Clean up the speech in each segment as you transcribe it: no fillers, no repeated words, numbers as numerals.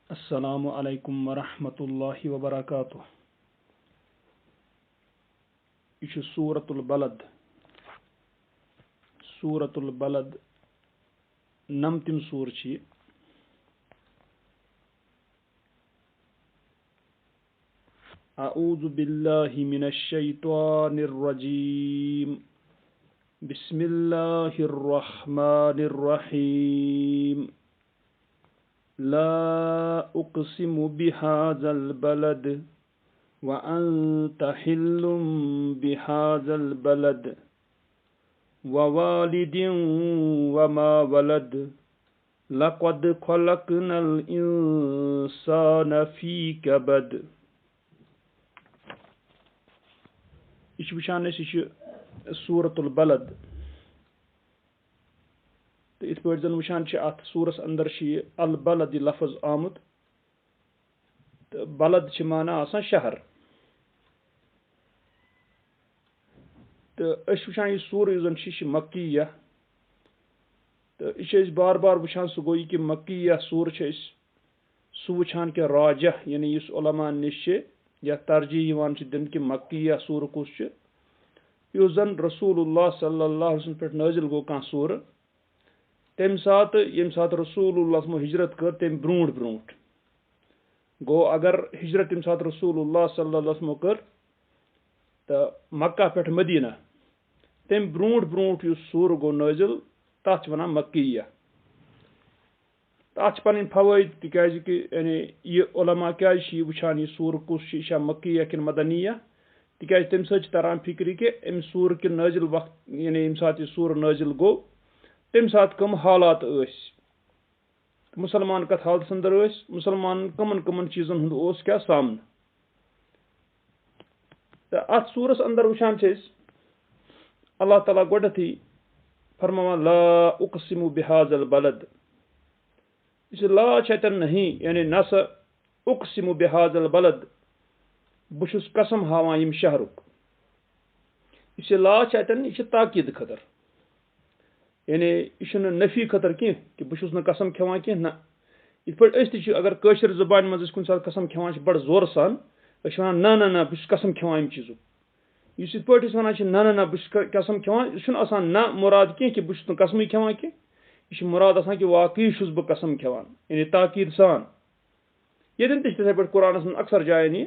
Assalamu alaikum wa rahmatullahi wa barakatuh. Yeh chh Suratul Balad. Suratul Balad namtim sur chh. A'udhu billahi minash shaitanir rajim. Bismillahir rahmanir rahim. لا أقسم بهذا البلد وأنت حل بهذا البلد ووالد وما ولد لقد خلقنا الإنسان في كبد. İş bişanesi şu Suratul Balad. Yith pٲٹھۍ zan wٕچھان چھِ اتھ سورس اندر چھِ یہِ البلد یہِ لفظ آمُت تہٕ بلد چھِ معنی آسان شہر تہٕ أسۍ وٕچھان یہِ سورہ یُس زن چھِ یہِ چھِ مکیہ تہٕ یہِ چھِ أسۍ بار بار وٕچھان سُہ گوٚو یہِ کہِ مکیہ سورہ چھِ أسۍ سُہ وٕچھان کہِ راجح یعنی یُس علما نِش چھِ یتھ ترجیح یِوان چھِ دِنہٕ کہِ مکیہ سورہ کُس چھُ یُس زن رسول اللہ صلی اللہ علیہ وسلم پٮ۪ٹھ نٲزِل گوٚو کانٛہہ سورہ تمہِ ساتہٕ ییٚمہِ ساتہٕ رسول اللہ صلی ہجرت کٔر تمہِ برونٛٹھ برونٛٹھ گوٚو اگر ہجرت تمہِ ساتہٕ رسول اللہ صلی اللہ علیہ وسلم کٔر تہٕ مکہ پٮ۪ٹھ مدیٖنہ تمہِ برونٛٹھ برونٛٹھ یُس سورہ گوٚو نٲزِل تتھ چھِ ونان مکیہ تتھ چھِ پنٕنۍ فوٲیِد تِکیازِ کہِ یعنی یہِ علما کیازِ چھِ یہِ وٕچھان یہِ سورہ کُس چھُ یہِ چھا مکیہ کِنہٕ مدنیہ تِکیازِ تمہِ سۭتۍ چھِ تران فکرِ کہِ امہِ سورہ کہِ نٲزِل وقت یعنی ییٚمہِ ساتہٕ یہِ سورہ نٲزِل گوٚو تمہِ ساتہٕ کٕم حالات ٲسۍ مُسلمان کتھ حالتس اندر ٲسۍ مُسلمانن کٕمن کٕمن چیٖزن ہُنٛد اوس کیاہ سامنہٕ تہٕ اتھ سورس اندر وٕچھان چھِ أسۍ اللہ تعالیٰ گۄڈنیتھٕے فرماوان لا اقسم بہذا البلد یُس یہِ لا چھِ اتٮ۪ن نہیں یعنی نسا اقسم بہذا البلد بہٕ چھُس قسم ہاوان ییٚمہِ شہرُک یُس یہِ لا چھِ اتٮ۪ن یہِ چھِ تاکیٖد خٲطرٕ یعنی یہِ چھُنہٕ نفی خٲطرٕ کینٛہہ کہِ بہٕ چھُس نہٕ قسم کھٮ۪وان کینٛہہ نہ یِتھ پٲٹھۍ أسۍ تہِ چھِ اگر کٲشِر زبانہِ منٛز أسۍ کُنہِ ساتہٕ قسم کھٮ۪وان چھِ بڑٕ زورٕ سان أسۍ چھِ ونان نہ بہٕ چھُس قسم کھٮ۪وان اَمہِ چیٖزُک یُس یِتھ پٲٹھۍ أسۍ ونان چھِ نہ بہٕ چھُس قسم کھٮ۪وان یہِ چھُنہٕ آسان نہ مُراد کینٛہہ کہِ بہٕ چھُس نہٕ قسمٕے کھٮ۪وان کینٛہہ یہِ چھُ مُراد آسان کہِ واقعی چھُس بہٕ قسم کھٮ۪وان یعنی تاکیٖد سان ییٚتٮ۪ن تہِ چھِ تِتھٕے پٲٹھۍ قرآنس منٛز اکثر جاین یہِ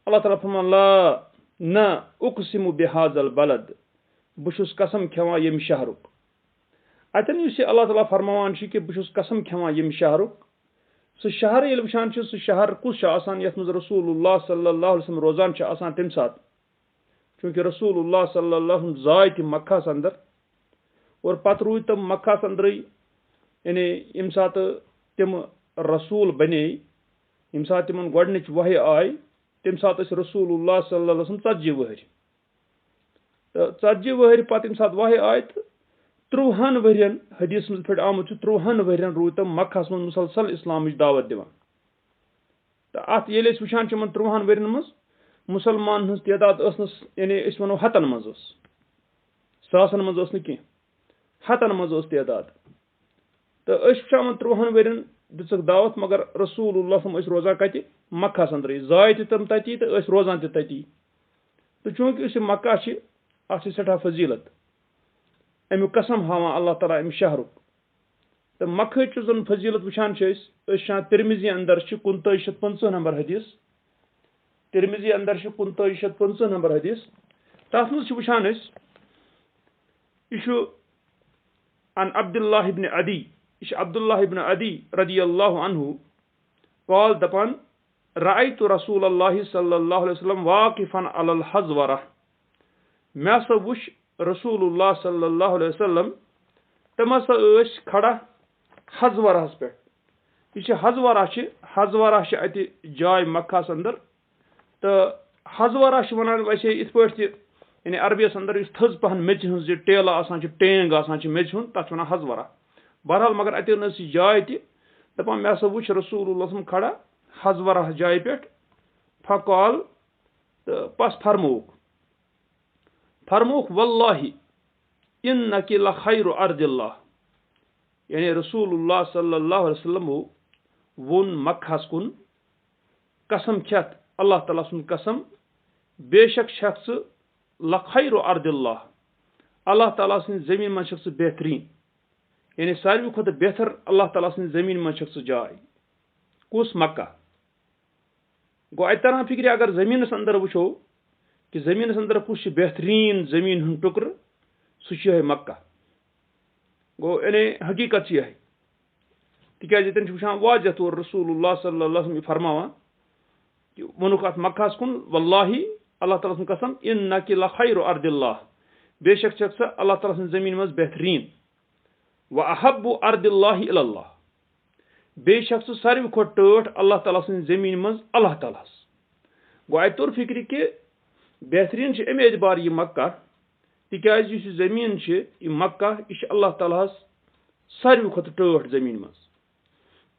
اللہ تعالیٰ فرمان لا نہ اقسم بہذا البلد بہٕ چھُس قسم کھٮ۪وان ییٚمہِ شہرُک اتٮ۪ن یُس یہِ اللہ تعالیٰ فرماوان چھُ کہِ بہٕ چھُس قسم کھٮ۪وان ییٚمہِ شہرُک سُہ شہر ییٚلہِ وٕچھان چھِ سُہ شہر کُس چھُ آسان یتھ منٛز رسول اللہ صلی اللہ علیہ وسلم روزان چھِ آسان تمہِ ساتہٕ چوٗنٛکہِ رسول اللہ صلی اللہ علیہ وسلم زاے تہِ مکہس اندر اور پتہٕ روٗدۍ تِم مکہس اندرٕے یعنی ییٚمہِ ساتہٕ تِم رسوٗل بنے ییٚمہِ ساتہٕ تِمن گۄڈنِچ وحی آیہِ تمہِ ساتہٕ ٲسۍ رسول اللہ صلی اللہ علیہ وسلم 40 وٕہٕرۍ تہٕ 40 وٕہٕرۍ پتہٕ ییٚمہِ ساتہٕ وحی آیہِ تہٕ 30 ؤرین حدیث منٛز پٮ۪ٹھ آمُت چھُ 30 ؤرین روٗدۍ تِم مکہس منٛز مُسلسل اسلامٕچ دعوت دِوان تہٕ اتھ ییٚلہِ أسۍ وٕچھان چھِ یِمن 30 ؤرین منٛز مُسلمانن ہٕنٛز تعداد ٲس نہٕ یعنی أسۍ ونو ہتن منٛز ٲس ساسن منٛز ٲس نہٕ کینٛہہ ہتن منٛز ٲس تعداد تہٕ أسۍ وٕچھان یِمن 30 ؤرین دِژٕکھ دعوت مگر رسول اللہ ٲسۍ روزان کتہِ مکہس اندرٕے زاے تہِ تِم تتی تہٕ ٲسۍ روزان تہِ تتی تہٕ چوٗنٛکہِ یُس یہِ مکہ چھِ اتھ چھِ سٮ۪ٹھاہ فضیٖلت امیُک قسم ہاوان اللہ تعالیٰ امہِ شہرُک تہٕ مکہٕچ یُس زن فضیٖلت وٕچھان چھِ أسۍ وٕچھان ترمذی اندر چھِ 4550 نمبر حدیث ترمذی اندر چھِ 4550 نمبر حدیث تتھ منٛز چھِ وٕچھان أسۍ یہِ چھُ عن عبداللہ ابن عدی یہِ چھُ عبداللہ ابن عدی رضی اللہ عنہ قال دپان رأیت رسول اللہ صلی اللہ علیہ وسلم واقفا علی الحزورہ مےٚ ہسا وٕچھ رسول اللہ صلی اللہ علیہ وسلم تِم ہسا ٲسۍ کھڑا حزورہس پٮ۪ٹھ یہِ چھِ حزورہ چھِ اتہِ جاے مکہس اندر تہٕ حزورہ چھِ ونان ویسے یِتھ پٲٹھۍ تہِ یعنی عربیس اندر یُس تھٔز پہن میژِ ہٕنٛز یہِ ٹیلہٕ آسان چھِ ٹینٛگ آسان چھِ میژِ ہُنٛد تتھ چھِ ونان حزورہ بہرحال مگر اتٮ۪ن ٲس یہِ جاے تہِ دپان مےٚ ہسا وٕچھ رسول اللہ صلی کھڑا حزورہ جایہِ پٮ۪ٹھ فقال تہٕ پس فرمووُکھ واللہ انک لخیر ارض اللہ یعنی رسول اللہ صلی اللہ علیہ وسلم वोन मक्कास कुन कसम खेत अल्लाह ताला सुन कसम बेशक शख्स लखैरु अर्दिल्लाह अल्लाह ताला सिन जमीन में शख्स बेहतरीन यानी सारी खुद बेहतर अल्लाह ताला सिन जमीन में शख्स जाय कुस मक्का गो अतर फिक्र अगर जमीन अंदर वो कि जमीन अंदर कुछ बेहतरीन जमीन हूं टुकर सह मक्का गो यानी हकीकत यह तिकाज तन वुचान वाजह तौर रसूलुल्लाह सल्लल्लाहु अलैहि वसल्लम फरमावान कि वनुक अत मक्कास कुन वल्लाहि अल्लाह ताला सुन कसम इन्नकी लखैरु अर्दिल्लाह बेशक शख्स अल्लाह ताला सुन जमीन में बेहतरीन व अहब्बु अर्दिल्लाहि इलल्लाह बेशक सारी खो टठ अल्लाह ताला सुन जमीन में अल्लाह ताला गो अत तौर फिक्र कि बेहतरीन अमे एतबार यह मक्का तिकाज यह जमीन यह मक्का यह अल्लाह ताला सारी खो टठ जमीन में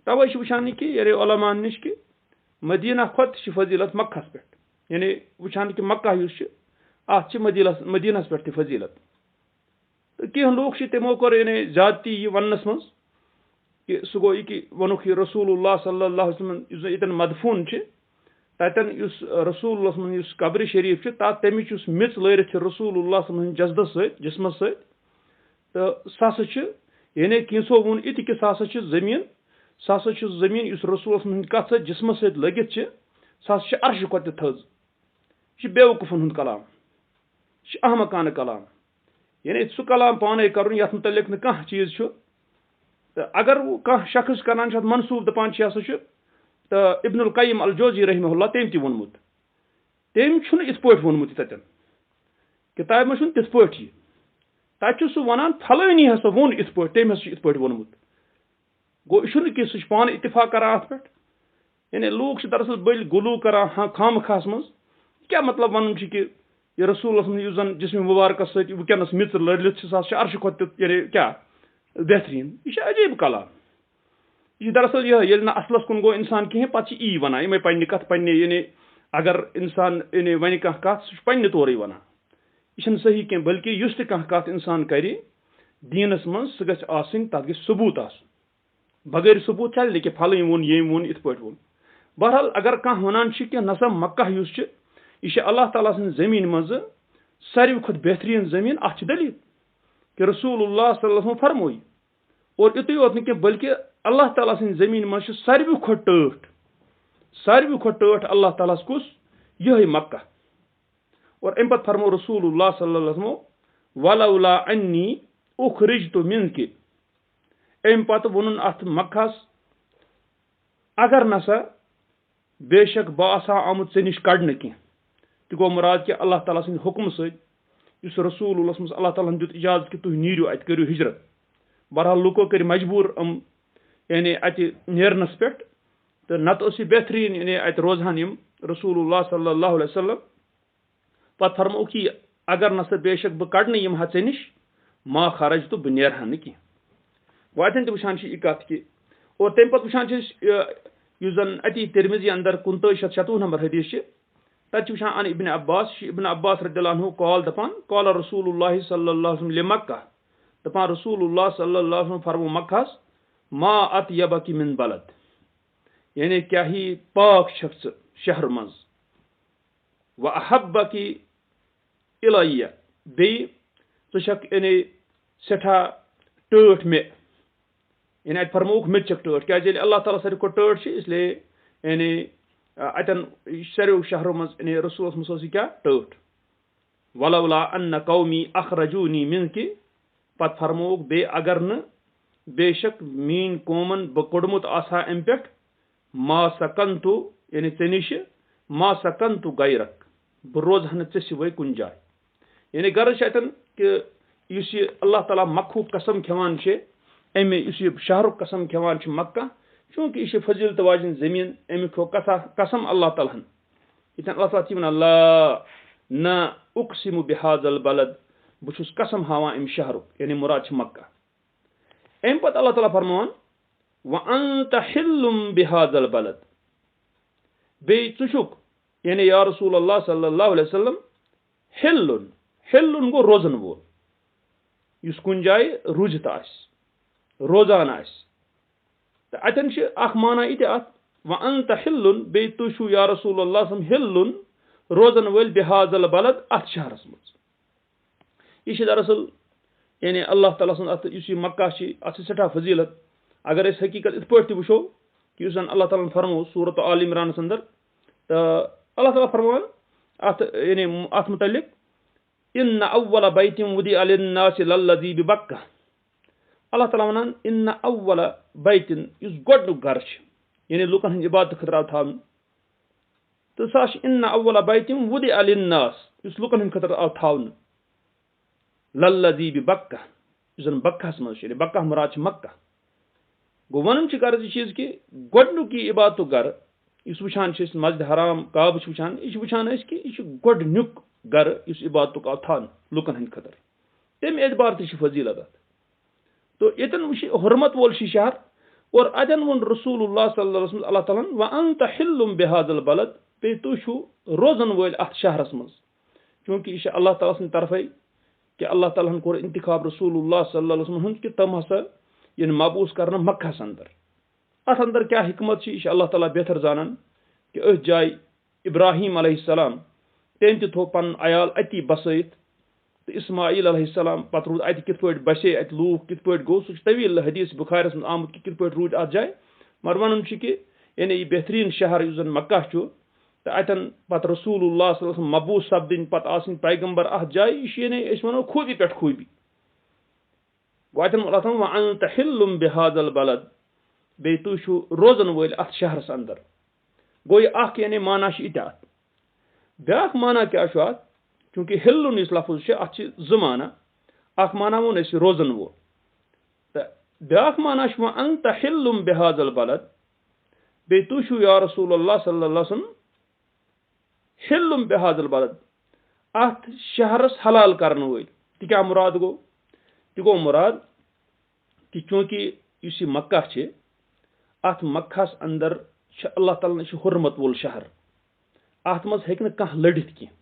तवे वुचान कि यानी उलमान निश कि मदीना खुद फजीलत मक्कास पे यानी वुचान कि मक्का अत मदीनस पे फजीलत तो कह लोग तमो कोर यानी ज्यादती यह वनस मज कि सह गो कि वनुक यह रसूलुल्लाह सल्लल्लाहु अलैहि वसल्लम यतन मदफून ततन रसूल कब्र शरीफ तमिच मिच लरित रसूलुल्लाह जसदस जिस्मस तो सह यानी कैसो वोन इत कि सह जमीन सह जमीन इस रसूल कत जिस्मस लगित सह अर्श खुद थज यह बेवकूफन हूं कलाम यह अहमकान कलाम यानी सह कलाम पाने कर ये मुतलिक न कह चीज तो अगर कह शख्स करान मनसूब दपान यह तो इब्नुल क़य्यिम अल जौज़ी रहमहुल्लाह तम ति वोनमुत तम इत पे वोनमुत तन किताब में तिथ पे तत सह वन फलानी हसा वोन इत पे तम इत पे वोनमुत गो यह कि सह पान इतफाक कर अत पे यानी लोग दरअसल बल गुलू कर खाम खास मज क्या मतलब वन कि यह रसूल जन जिस्म मुबारक वनस मिच लड़लित सह अर्श खुद यानी क्या बेहतरीन यह अजीब कलाम यह दरअसल यह ना असलस कुन गो इंसान कहें पे यी वन ये पे कत पे यानी अगर इंसान यानी वन कह कत सह पे तौर वन यह सही कह बल्कि युस तह कत इंसान कर दीनस मज सह गई तथ गई सबूत बगैर सबूत चल कि फल वोन ये वोन इत पे वोन बहरहाल अगर कह वन कि नसा मक्का यह अल्लाह ताला सं जमीन मज सारी खुद बेहतरीन जमीन अत दलील कि रसूलुल्लाह सल्लल्लाहु अलैहि वसल्लम फरमोई और युत योत न बल्कि अल्लाह ताला सं जमीन मज सारी खुद टठ अल्लाह ताला कुस यह मक्का और अम पे फरमो रसूलुल्लाह सल्लल्लाहु अलैहि वसल्लम वलौला अन्नी उखरिजतु मिनकि अम पे वोन अत मक्कास अगर नसा बेशक बह आसा आमुत ऐ नश कड़न कह तो गो मुराद कि अल्लाह ताला सं हुक्म सत रसूल अल्लाह ताला दुत इजाजत कि तुम नीरू अत करू हिजरत बहरहाल लुको कर मजबूर यानी अत नेरनस पे तो नत बेहतरीन यानी अत रोजान रसूलुल्लाह सल्लल्लाहु अलैहि वसल्लम पे फरमो कि अगर नसा बेशक बह कड़न यम हा ऐ नश मा खरज तो बह नेरहा न कह वातन तो वुचान यह कत कि और तम पे वुचान जन अति तिरमिजी अंदर 29 नंबर हदीस तत वुचान अन इब्न अब्बास रदियल्लाहु अन्हु कॉल दपान कॉल रसूलुल्लाह सल्लल्लाहु अलैहि वसल्लम मक्का दपान रसूलुल्लाह सल्लल्लाहु अलैहि वसल्लम फरमो मक्कास मा अतयबकी मिन बलद यानी क्या ही पाक शख्स शहर मज व अहब्बकी इलैया बे षक यानी सठा टठ मे यानी अत फरमोक मे चक टठ क्या अल्लाह ताला सारी को टठ इसलिए यानी अतन सारो शहरों मज यानी रसूल मज क्या टठ वलौला अन्न कौमी अखरजूनी मिनकि पत फरमोक बे अगर न बेशक मीन कौमन बह कोड़मुत आसा अम पे मा सकंतु यानी ऐ नश मा सकंतु गैरक बह रोजह न सिवाय कुन जाय यानी गर्ज अतन कि अल्लाह ताला मक्खुक कसम खेवान अमे शहरुक कसम खेवान मक्का चूंकि यह फजीलत वाजिन जमीन अमिक खो कसम अल्लाह ताला इतन अल्लाह ताला वन अल्लाह न उक़सिमु बिहाज़ल बलद बह कसम हावान अम शहरुक यानी मुराद मक्का अम पे अल्लाह ताला फरमान व अंत हिल्लुम बिहाज़ल बलद बे चुक यानी या रसूल अल्लाह सल्लल्लाहु अलैहि वसल्लम हिल्लुन गो रोजन वोल इस कुन जाय रुजत रोजान اتن اخ مانا ات وانت حلن بی تُہۍ چھِو یا رسول اللہ صلی اللہ علیہ وسلم حلن روزن وٲلۍ بہاذ البلد اتھ شہرس منٛز. یہ چھِ دراصل یعنی اللہ تعالیٰ سُنٛد اتھ یُس یہِ مکہ چھِ اتھ چھِ سٮ۪ٹھاہ فضیلت. اگر أسۍ حقیقت یِتھ پٲٹھۍ تہِ وٕچھو کہِ یُس زن اللہ تعالیٰ ہن فرمو سورت آل عمرانس اندر تہٕ اللہ تعالیٰ فرمان اتھ یعنی اتھ متعلق ان اول بیت وضع للناس للذی ببکہ. اللہ تعالیٰ ونان ان اول بیت یُس گۄڈنیُک گرٕ چھِ یعنی لُکن ہٕنٛدِ عبادت خٲطرٕ آو تھاونہٕ تہٕ سُہ چھِ ان اول بیت وضع للناس یُس لُکن ہٕنٛدِ خٲطرٕ آو تھاونہٕ للذی ببکہ یُس زن بکہس منٛز چھُ یعنی بکہ مُراد چھِ مکہ. گوٚو ونُن چھِ غرض یہِ چیٖز کہِ گۄڈنیُک یہِ عبادتُک گرٕ یُس وٕچھان چھِ أسۍ مسجد حرام کعبہٕ چھِ وٕچھان یہِ چھِ وٕچھان أسۍ کہِ یہِ چھُ گۄڈنیُک گرٕ یُس عبادتُک آو تھاونہٕ لُکن ہٕنٛدِ خٲطرٕ. تمہِ اعتبار تہِ چھِ فضیلت اتھ. تو ییٚتٮ۪ن وٕچھ حرمت وول چھِ شہر اور اتٮ۪ن ووٚن رسول اللہ صلی اللہ علیہ وسلم اللہ تعالیٰ ہن وانت حلم بہاذ البلد بیٚیہِ تُہۍ چھِو روزن وٲلۍ اتھ شہرس منٛز. چوٗنٛکہِ یہِ چھِ اللہ تعالیٰ سٕنٛدِ طرفے کہِ اللہ تعالیٰ ہن کوٚر انتخاب رسول اللہ صلی اللہ علیہ وسلم ہُنٛد کہِ تِم ہسا یِن مبوٗس کرنہٕ مکہس اندر. اتھ اندر کیاہ حکمت چھِ یہِ چھِ اللہ تعالیٰ بہتر زانان کہِ أتھۍ جایہِ ابراہیم علیہ السلام تٔمۍ تہِ تھوٚو پنُن عیال اتی بسٲیِتھ تہٕ اسماعیل علیہ السلام پتہٕ روٗد اتہِ کِتھ پٲٹھۍ بسے اتہِ لوٗکھ کِتھ پٲٹھۍ گوٚو سُہ چھُ طویٖل حدیث بُخارِیس منٛز آمُت کہِ کِتھ پٲٹھۍ روٗدۍ اتھ جایہِ. مگر ونُن چھُ کہِ یعنی یہِ بہتریٖن شہر یُس زن مکہ چھُ تہٕ اتٮ۪ن پتہٕ رسول اللہ صلی اللہ علیہ وسلم مبوٗس سپدٕنۍ پتہٕ آسٕنۍ پیغمبر اتھ جایہِ یہِ چھُ یعنی أسۍ ونو خوٗبی پٮ۪ٹھ خوٗبی. گوٚو اتٮ۪ن اللہ تعالیٰ وانت حلم بہاذ البلد بیٚیہِ تُہۍ چھِو روزن وٲلۍ اتھ شہرس اندر. گوٚو یہِ اکھ یعنی مانا چھِ یِتہِ اتھ. بیاکھ مانا کیاہ چھُ اتھ چوٗنٛکہِ حلُن یُس لفظ چھُ اتھ چھِ زٕ مانا. اکھ مانا ووٚن اَسہِ روزن وول تہٕ بیاکھ مانا چھُ وانت حلم بہاذ البلد بیٚیہِ تُہۍ چھِو یا رسول اللہ صلی اللہ علیہ وسلم حلم بہاذ البلد اتھ شہرس حلال کرنہٕ وٲلۍ. تہِ کیاہ مُراد گوٚو تہِ گوٚو مُراد کہِ چوٗنٛکہِ یُس یہِ مکہ چھِ اتھ مکہس اندر چھِ اللہ تعالیٰ چھُ حرمت وول شہر. اتھ منٛز ہیٚکہِ نہٕ کانٛہہ لٔڑِتھ کینٛہہ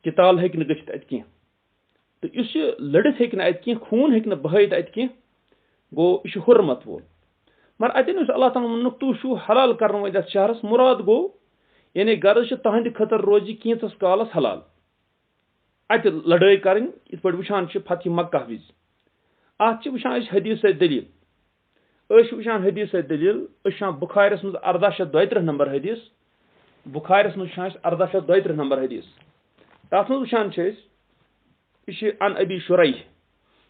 کِتال ہیٚکہِ نہٕ گٔژھِتھ اتہِ کینٛہہ تہٕ یُس یہِ لٔڑِتھ ہیٚکہِ نہٕ اتہِ کینٛہہ خوٗن ہیٚکہِ نہٕ بہٲیِتھ اتہِ کینٛہہ. گوٚو یہِ چھُ حرمت وول. مگر اتٮ۪ن یُس اللہ تعالیٰ ووٚنُکھ تُہۍ چھِو حلال کرنہٕ وٲلۍ اتھ شہرس مُراد گوٚو یعنی غرض چھِ تہنٛدِ خٲطرٕ روزِ کینٛژس کالس حلال اتہِ لڑٲے کرٕنۍ یِتھ پٲٹھۍ وٕچھان چھِ فتحِ مکہ وِزِ. اتھ چھِ وٕچھان أسۍ حدیث سۭتۍ دٔلیٖل. أسۍ چھِ وٕچھان حدیث سۭتۍ دٔلیٖل أسۍ چھِ وٕچھان بُخارِیس منٛز 1832 نمبر حدیث. بُخارِیس منٛز وٕچھان أسۍ 1832 نمبر حدیث. تتھ منٛز وٕچھان چھِ أسۍ یہِ چھِ ان ابی شُریح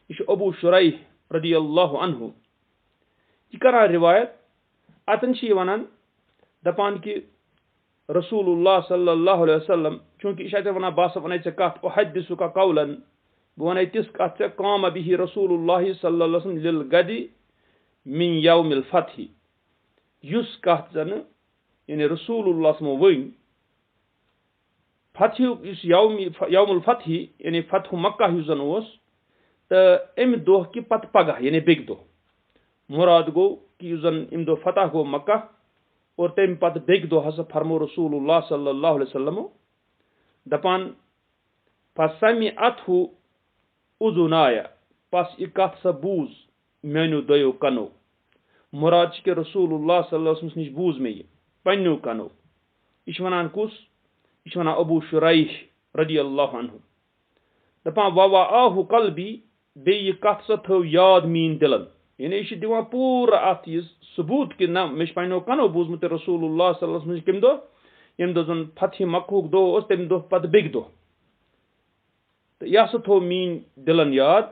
یہِ چھُ ابوٗ شُریح رضی اللہ عنہ یہِ کران رِوایت. اتٮ۪ن چھِ یہِ ونان دپان کہِ رسول اللہ صلی اللہ علیہ وسلم چوٗنٛکہِ یہِ چھِ اتٮ۪ن ونان بہٕ ہسا ونَے ژےٚ کتھ احدثُکَ قولا بہٕ ونَے تِژھ کتھ ژےٚ قام بِہِ رسول اللہ صلی اللہ علیہ وسلم للغد من یوم الفتح یُس کتھ زنہٕ یعنی رسول اللہ صلی اللہ ؤنۍ فتحُک یُس یوم الفتح یعنی فتح مکہ یُس زن اوس تہٕ امہِ دۄہ کہِ پتہٕ پگہہ یعنی بیٚکہِ دۄہ. مُراد گوٚو کہِ یُس زن امہِ دۄہ فتح گوٚو مکہ اور تمہِ پتہٕ بیٚکہِ دۄہ ہسا فرمو رسول اللہ صلی اللہ علیہ وسلم دپان فسمعتہ اذنایا پس یہِ کتھ سا بوٗز میانیو دۄیو کنو. مُراد چھِ کہِ رسول اللہ صلی اللہ علیہ وسلم نِش بوٗز مےٚ یہِ پننیو کنو. یہِ چھِ ونان کُس یہِ چھِ ونان ابوٗ شُریح رضی اللہ عنہ دپان ووآہُ قلبی بیٚیہِ یہِ کتھ سا تھٲو یاد میٲنۍ دِلن. یعنی یہِ چھِ دِوان پوٗرٕ اتھ یہِ ثبوٗت کہِ نہ مےٚ چھُ پننیو کنو بوٗزمُت رسول اللہ صلی اللہ علیہ وسلم نِش کمہِ دۄہ ییٚمہِ دۄہ زن فتحِ مکہُک دۄہ اوس تمہِ دۄہ پتہٕ بیٚکہِ دۄہ تہٕ یہِ ہسا تھوٚو میٲنۍ دِلن یاد.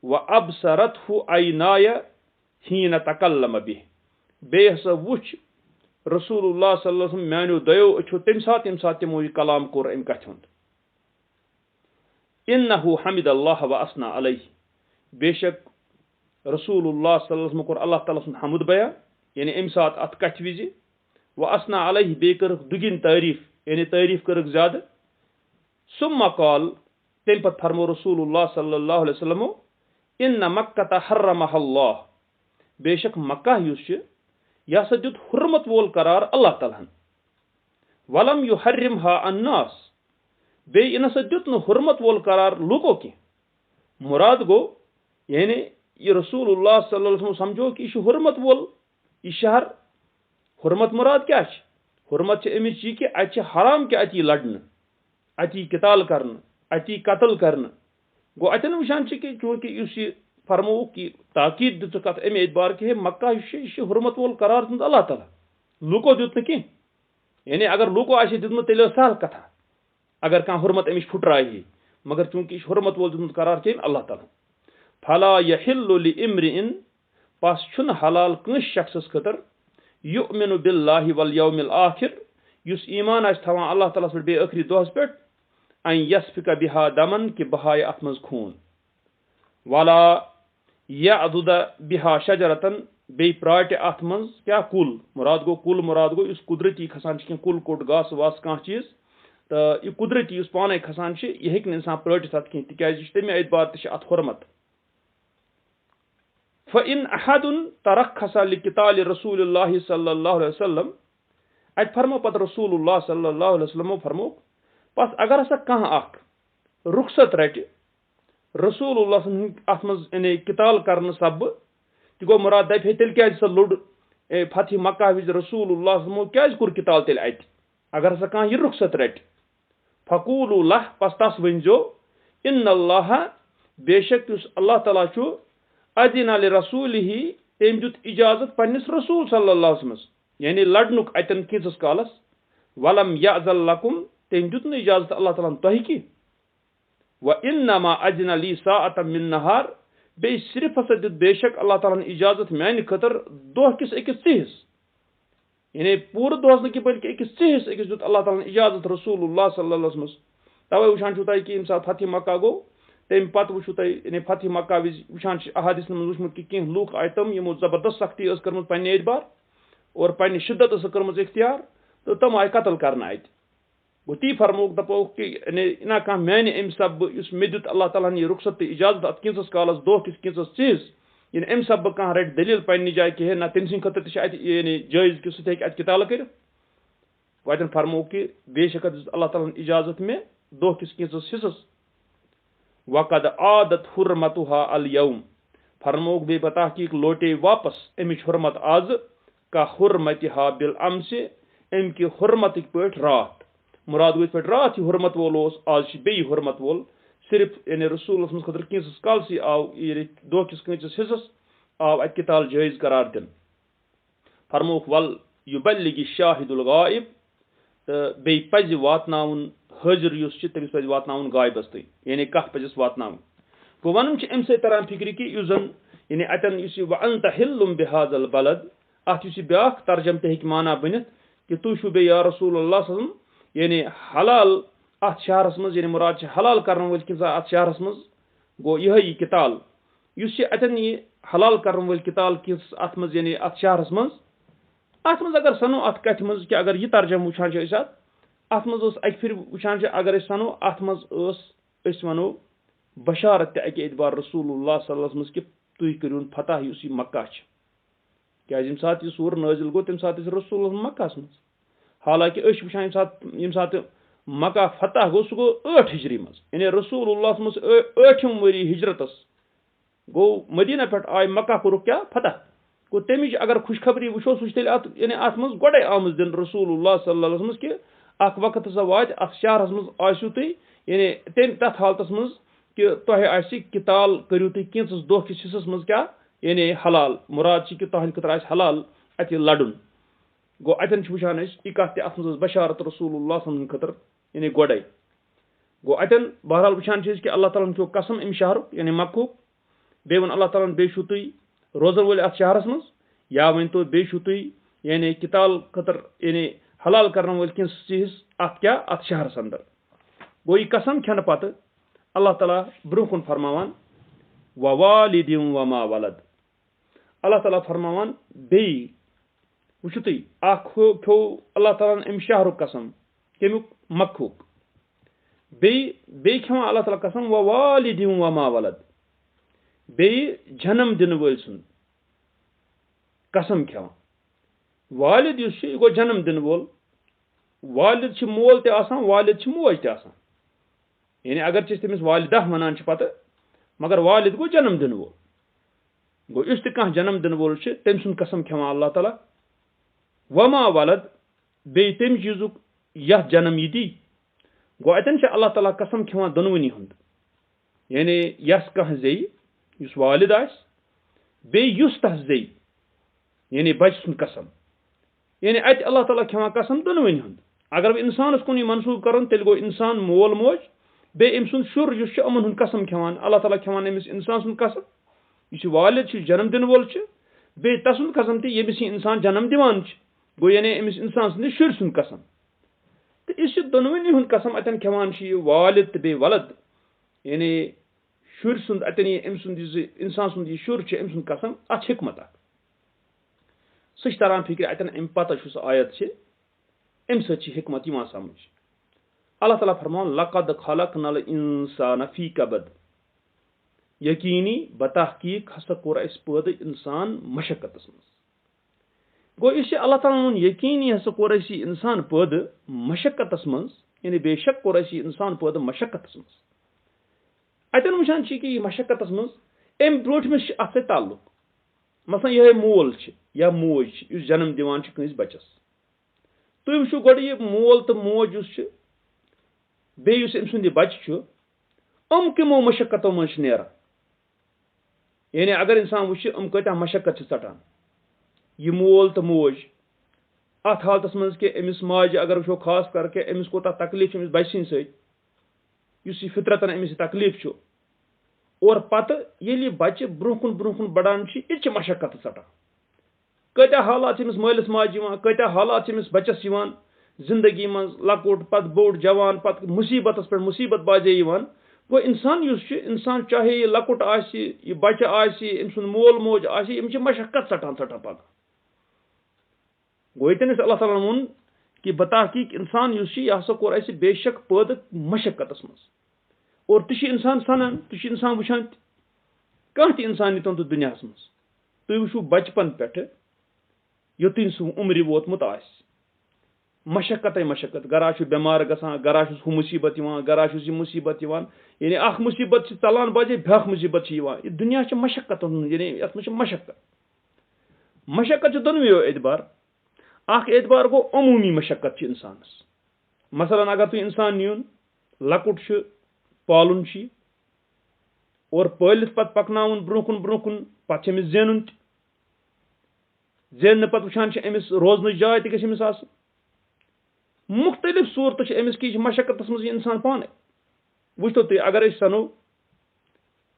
وابصرتہ عینایا حین تکلم بِہ بیٚیہِ ہسا وُچھ رسول اللہ صلی اللہ علیہ وسلم میانیو دۄیو أچھو تمہِ ساتہٕ ییٚمہِ ساتہٕ تِمو یہِ کلام کوٚر امہِ کتھِ ہُنٛد. انہ حمد اللہ و اسنا علیہ بے شک رسول اللہ صلی اللہ علیہ وسلم کوٚر اللہ تعالیٰ سُنٛد حمد بیان یعنی امہِ ساتہٕ اتھ کتھِ وِزِ. و اسنا علیہ بیٚیہِ کٔرٕکھ دُگِنۍ تعریٖف یعنی تعریٖف کٔرٕکھ زیادٕ. ثم قال تمہِ پتہٕ فرمو رسول اللہ صلی اللہ علیہ وسلمو ان مکہ حرمہ اللہ بے شک مکہ یُس چھُ یہِ ہسا دیُت حرمت وول قرار اللہ تعالیٰ ہن. ولم یحرمہا الناس بیٚیہِ یہِ نسا دیُت نہٕ حرمت وول قرار لوٗکو کینٛہہ. مُراد گوٚو یعنی یہِ رسول اللہ صلی اللہ علیہ وسلم سمجھو کہِ یہِ چھُ حرمت وول यह शहर हुरमत मुराद क्या हुरमत अमिच यह कि अत हराम कि अत लड़न अत किताल कर अत कत्ल कर गो अतन वुचान कि चूंकि फरमो कि ताकीद दिख अत अमे एतबार कि मक्का यह हुरमत वोल करार दित अल्लाह ताला लूको दित न कह यानी अगर लूको आशे दितमुत तेल सहल कथा अगर कह हुरमत अमिच फुटराय मगर चूंकि यह हुरमत वोल दितमुत करार कह अल्लाह ताला फला यहिल्लु लिइम्रिइन पास छुन हलाल कंस शख्सस खतर युमिनु बिल्लाहि वल यौमिल आखिर युस ईमान आस थवान अल्लाह ताला पे बे आखिरी दोहस पे अन यस्फिका बिहा दमन कि बहाय अत मज खून वला यअदुद बिहा शजरतन बे प्राट अत मज क्या कुल मुराद गो इस कुदरती खसान कुल कोट गास वास कह चीज तो यह कुदरती इस पाने खसान यह हेक इंसान प्राटित अत कह तिकाज तमे एतबार अत हुरमत फ़इन अहदुन तरख्खसा लिकिताल रसूलुल्लाह सल्लल्लाहु अलैहि वसल्लम अत फरमो पत रसूलुल्लाह सल्लल्लाहु अलैहि वसल्लम फरमो पस अगर हसा कह अख रुखसत रट रसूलुल्लाह अत मज यानी किताल करन सब ति गो मुराद दप तेल क्या सा लुड़ फतह मक्का विज रसूलुल्लाह क्या कुर किताल तेल अत अगर हसा कह यह रुखसत रट फकूलु लह पस तस वनजो इन्नल्लाह बेशक अल्लाह ताला छु अदिना रसूलिही तम दुत इजाजत पन्निस रसूल सल्लल्लाहु अलैहि वसल्लम यानी लड़नुक अतन किस कालस वलम यअज़ल लकुम तम दुत न इजाजत अल्लाह ताला तोह कि व इन्नमा अदिना ली साअतम मिन नहार बे सिर्फ हसा दुत बेशक अल्लाह ताला इजाजत मान खतर दोह किस अकिस तिहिस यानी पूर दोहस न कि बल्कि अकिस तिहिस अकिस दुत अल्लाह ताला इजाजत रसूलुल्लाह सल्लल्लाहु अलैहि वसल्लम तवे वुचान छु तय कि इम साथ फतह मक्का गो तम पत वुचु तुम फतह मक्का विज वुचान अहादिस वुचमुत कि कह लूक आय तम यमो जबरदस्त सख्ती कर्म पे एतबार और पे शिद्दत कर्म इख्तियार तो तम आय कत्ल कर अत गो ती फरमोक दपो कि ना कह मान अम सब मे दुत अल्लाह ताला यह रुखसत तो इजाजत अत किस कालस दो किस चीज इन अम सब कह रट दलील पे जाय कि ना तम सद खतर यानी जायज कि सह अत किताल कर वतन फरमो कि बेशक अल्लाह ताला इजाजत मे दो किस हिस्सस वक़द आदत हुर्मतुहा अल यौम फरमोक बे बतहकीक लोटे वापस अमिच हुरमत आज का हुर्मतिहा बिल अमस अम कि हुरमत पे रात मुराद गो पे रात यह हुरमत वोल आज बे हुरमत वोल सिर्फ यानी रसूल खतर किस काल सी आव दो किस हिस्सस आव अत किताल जायज करार दिन फरमोक वल युबल्लिगि शाहिदुल गाइब तो बे पज वातनाउन हाजिर तमिस पे वातनाउन गायबस तई यानी कथ पजस वातनाउन गो वन अम तरह फिक्र कि युजन यानी अतन वअंत हिल्लुम बिहाज़ल बलद अत ब्या तर्जम ते माना बनित कि तु छु बे या रसूलुल्लाह सल्लल्लाहु अलैहि वसल्लम यानी हलाल अत शहरस मज यानी मुराद हलाल करन वल कि अत शहरस मज गो यह किताल अतन यह हलाल करन वल किताल किस अत मज यानी अत शहरस मज अगर सनो अत कथ मज कि अगर यह तर्जम वुचान अत मज अक फिर वुचान अगर सनो अत मज वनो बशारत अके एतबार रसूलुल्लाह सल्लल्लाहु अलैहि वसल्लम कि तुम करून फतह यह मक्का क्या यम सात यह सूर नाजिल गो तम सात रसूल मक्का मज हालांकि वुचान यम सात मक्का फतह गो सह गो 8 हिजरी मज यानी रसूलुल्लाह मज 8 वरी हिजरतस गो मदीना पे आय मक्का कोर क्या फतह गो तमिच अगर खुशखबरी वो तेल यानी अत मज गोड़े आमज दिन रसूलुल्लाह सल्लल्लाहु अलैहि वसल्लम कि अख वक्त हसा वात अत शहरस मज आसु तुम यानी तथ हालतस मज कि तह आसि किताल करू तुम किस दो किस हिस्सस मज क्या यानी हलाल मुराद कि तहद खतर आस हलाल अत लड़न गो अतन वुचान यह कत अत मज बशारत रसूलुल्लाह सल्लल्लाहु अलैहि वसल्लम खतर यानी गोड़े गो अतन बहरहाल वुचान कि अल्लाह ताला चो कसम अम शहर यानी मक्कु बे वन अल्लाह ताला बे तुम रोजन वल अत शहरस मज या वन तो बे तुम यानी किताल खतर यानी हलाल करने वल किस चीज अत क्या अत शहरस अंदर गो यह कसम खेन पत अल्लाह ताला ब्रोह फरमान ववालिदिम वमा वलद अल्लाह ताला फरमान बे वुचु तुम खो अल्लाह ताला अम शहर कसम कमुक मक्कुक बे खेवान अल्लाह ताला कसम ववालिदिम वमा वलद बे जन्म दिन वल सुन कसम खेवान वालिद यह गो जन्म दिन वोल वालिद मोल ते वालिद मोज ते यानी अगर तमिस वालिदा वनान पत मगर वालिद गो जन्म दिन वोल گوٚو یُس تہِ کانٛہہ جنم دِنہٕ وول چھُ تٔمۍ سُنٛد قسم کھٮ۪وان اللہ تعالیٰ وما ولد بیٚیہِ تَمہِ چیٖزُک یتھ جنم یہِ دی گوٚو اتٮ۪ن چھُ اللہ تعالیٰ قسم کھٮ۪وان دۄنوٕنی ہُنٛد یعنی یس کانٛہہ زیٚیہِ یُس والد آسہِ بیٚیہِ یُس تس زیٚیہِ یعنی بچہِ سُنٛد قسم یعنی اتہِ اللہ تعالیٰ کھٮ۪وان قسم دۄنوٕنی ہُنٛد اگر وۄنۍ اِنسانس کُن یہِ منسوٗخ کرُن تیٚلہِ گوٚو اِنسان مول موج بیٚیہِ أمۍ سُنٛد شُر یُس چھُ یِمن ہُنٛد قسم کھٮ۪وان اللہ تعالیٰ کھٮ۪وان أمِس اِنسان سُنٛد قسم یُس یہِ والد چھُ جنم دِنہٕ وول چھُ بیٚیہِ تسُنٛد قسم تہِ ییٚمِس یہِ اِنسان جنم دِوان چھُ گوٚو یعنی أمِس اِنسان سٕنٛدِس شُرۍ سُنٛد قسم تہٕ یُس یہِ دۄنوٕنی ہُنٛد قسم اتٮ۪ن کھٮ۪وان چھُ یہِ والد تہٕ بیٚیہِ ولد یعنی شُرۍ سُنٛد اتٮ۪ن یہِ أمۍ سُنٛد یُس اِنسان سُنٛد یہِ شُر چھُ أمۍ سُنٛد قسم اتھ چھِ حکمت اکھ سُہ چھُ تران فِکرِ اتٮ۪ن امہِ پتہٕ چھُ سُہ آیت چھِ امہِ سۭتۍ چھِ حکمت یِوان سمجھ اللہ تعالیٰ فرمان لقد خلقنا الانسان فی کبد یقیٖنی بتحقیٖق ہسا کوٚر اسہِ پٲدٕ انسان مشقتس منٛز گوٚو یُس یہِ اللہ تعالیٰ ہن یقیٖنی ہسا کوٚر اسہِ یہِ انسان پٲدٕ مشقتس منٛز یعنی بے شک کوٚر اسہِ یہِ انسان پٲدٕ مشقتس منٛز اتٮ۪ن وٕچھان چھِ کہِ یہِ مشقتس منٛز امہِ برونٛٹھمِس چھِ اتھ سۭتۍ تعلق مثلاً یِہوے مول چھِ یا موج چھِ یُس جنم دِوان چھِ کٲنٛسہِ بچس تُہۍ وٕچھِو گۄڈٕ یہِ مول تہٕ موج یُس چھُ بیٚیہِ یُس أمۍ سُنٛد یہِ بچہِ چھُ کِمو مشقتو منٛز چھِ نیران یعنی اگر انسان وٕچھِ کۭتیاہ مشقت چھِ ژٹان یہِ مول تہٕ موج اتھ حالتس منٛز کہِ أمِس ماجہِ اگر وٕچھو خاص کر کہِ أمِس کوٗتاہ تکلیٖف چھُ أمِس بچہِ سٕنٛدِ سۭتۍ یُس یہِ فطرتن أمِس یہِ تکلیٖف چھُ اور پتہٕ ییٚلہِ یہِ بچہِ برونٛہہ کُن بڑان چھِ یہِ چھِ مشقت ژٹان کۭتیاہ حالات چھِ أمِس مٲلِس ماجہِ یِوان کۭتیاہ حالات چھِ أمِس بچس یِوان زندگی منٛز لۄکُٹ پتہٕ بوٚڑ جوان پتہٕ مُصیبتس پٮ۪ٹھ مُصیبت باسے یِوان گوٚو انسان یُس چھُ انسان چاہے یہِ لۄکُٹ آسہِ یہِ بچہِ آسہِ أمۍ سُنٛد مول موج آسہِ یِم چھِ مشقت ژٹان پتہٕ گوٚو ییٚتٮ۪ن اَسہِ اللہ تعالیٰ ہن ووٚن کہِ بتحقیٖق انسان یُس چھُ یہِ ہسا کوٚر اسہِ بے شک پٲدٕ مشقتس منٛز اور تہِ چھُ انسان سنان تہِ چھُ انسان وٕچھان تہِ کانٛہہ تہِ انسان یوٚتن تہٕ دُنیاہس منٛز تُہۍ وٕچھِو بچپن پٮ۪ٹھٕ یوٚتٕنۍ سُہ عُمرِ ووتمُت آسہِ مشقتٕے مشقت گرا چھُ بٮ۪مار گژھان گرا چھُس ہُہ مُصیبت یِوان گرا چھُس یہِ مُصیبت یِوان یعنی اکھ مُصیبت چھِ ژلان بجے بیٛاکھ مُصیبت چھِ یِوان یہِ دُنیا چھِ مشقتن ہُنٛد یعنی یتھ منٛز چھِ مشقت چھِ دۄنوٕیو اعتبار اکھ اعتبار گوٚو عموٗمی مشقت چھِ انسانس مثلاً اگر تُہۍ انسان نِیُن لۄکُٹ چھُ پالُن چھُ یہِ اور پٲلِتھ پتہٕ پکناوُن برونٛہہ کُن پتہٕ چھِ أمِس زینُن تہِ زیننہٕ پتہٕ وٕچھان چھِ أمِس روزنٕچ جاے تہِ گژھِ أمِس آسٕنۍ مختلف صوٗرتہٕ چھِ أمِس کہِ یہِ چھِ مشقتس منٛز یہِ انسان پانے وٕچھتو تُہۍ اگر أسۍ سنو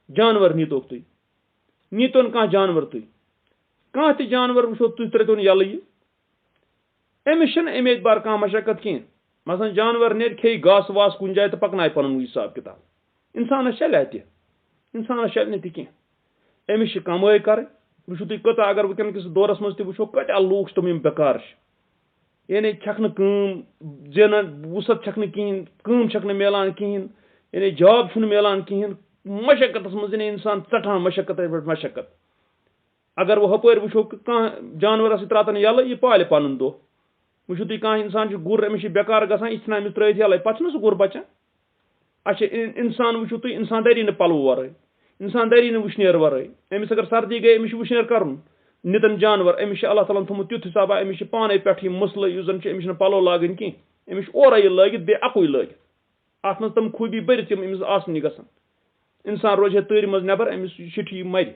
جانور نیٖتوکھ تُہۍ نیٖتون کانٛہہ جانور تُہۍ کانٛہہ تہِ جانور وٕچھو تُہۍ ترٲوتون یَلہٕ یہِ أمِس چھنہٕ اَمہِ اعتبار کانٛہہ مشقت کینٛہہ مثلاً جانور نیرِ کھیٚیہِ گاسہٕ واسہٕ کُنہِ جایہِ تہٕ پکنایہِ پنُن حساب کِتاب انسانس چلہِ اتہِ انسانس چلہِ نہٕ تہِ کینٛہہ أمِس چھِ کمٲے کرٕنۍ وٕچھِو تُہۍ کۭژاہ اگر وٕنکیٚن کِس دورس منٛز تہِ وٕچھو کۭتیاہ لوٗکھ چھِ تِم یِم بٮ۪کار چھِ یعنی چھکھ نہٕ کٲم زینان وُسعت چھکھ نہٕ کِہینۍ کٲم چھکھ نہٕ میلان کِہینۍ یعنی جاب چھُنہٕ میلان کِہینۍ مشقتس منٛز یعنی انسان ژٹان مشقتس پٮ۪ٹھ مشقت اگر وۄنۍ ہُپٲرۍ وٕچھو کانٛہہ جانورس سۭتۍ ترٛاتن یَلہٕ یہِ پالہِ پنُن دۄہ وٕچھِو تُہۍ کانٛہہ انسان چھُ گُر أمِس چھِ بٮ۪کار گژھان یہِ ژھٕنان أمِس ترٲیِتھ یَلے پتہٕ چھُنہ سُہ گُر بچان اچھا انسان وٕچھِو تُہۍ انسان دَری نہٕ پلو ورٲے انسان دَری نہٕ وٕشنیر ورٲے أمِس اگر سردی گٔے أمِس چھُ وٕشنیر کرُن نِتن جانور أمِس چھِ اللہ تعالیٰ ہن تھوٚمُت تیُتھ حسابہ أمِس چھِ پانے پٮ۪ٹھ یِم مٕسلہٕ یُس زن چھِ أمِس چھِنہٕ پلو لاگٕنۍ کینٛہہ أمِس چھُ اورے یہِ لٲگِتھ بیٚیہِ اکُے لٲگِتھ اتھ منٛز تِم خوٗبی بٔرِتھ یِم أمِس آسنہِ گژھن انسان روزِ ہے تۭرِ منٛز نٮ۪بر أمِس شِٹھِ یہِ مرِ